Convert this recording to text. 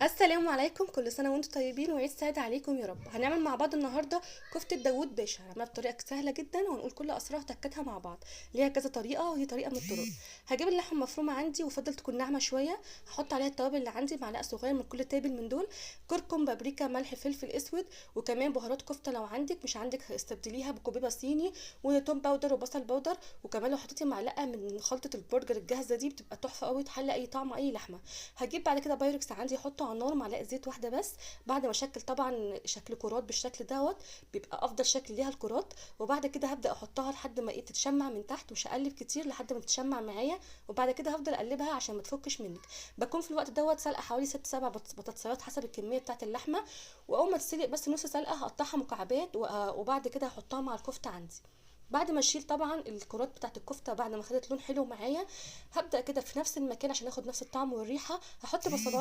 السلام عليكم، كل سنه وانتم طيبين وعيد سعيد عليكم يا رب. هنعمل مع بعض النهارده كفته داوود باشا. هنعملها بطريقه سهله جدا وهنقول كل اسرار وتكاتها مع بعض. ليها كذا طريقه وهي طريقه من الطرق. هجيب اللحمه المفرومه عندي وفضل تكون ناعمه شويه. هحط عليها التوابل اللي عندي، معلقه صغيره من كل تابل من دول: كركم، بابريكا، ملح، فلفل اسود، وكمان بهارات كفته لو عندك. مش عندك استبدليها بكوبيبه صيني وتوم باودر وبصل باودر. وكمان لو حطيتي معلقه من خلطه البرجر الجاهزه دي بتبقى تحفه قوي، تحلي اي طعم اي لحمه. هجيب بعد كده بايركس عندي، احطه على النار، معلقه زيت واحده بس. بعد ما اشكل طبعا شكل كرات بالشكل دوت، بيبقى افضل شكل ليها الكرات. وبعد كده هبدا احطها لحد ما تتشمع من تحت، مش هقلب كتير لحد ما تتشمع معايا. وبعد كده هفضل اقلبها عشان ما تفكش منك. بكون في الوقت دوت سلقه حوالي 6 7 بطاطسيات حسب الكميه بتاعه اللحمه. واول ما تسلق بس نص سلقه هقطعها مكعبات، وبعد كده هحطها مع الكفته عندي. بعد ما اشيل طبعا الكرات بتاعت الكفته بعد ما خدت لون حلو معايا، هبدا كده في نفس المكان عشان اخد نفس الطعم والريحه هحط بصلايه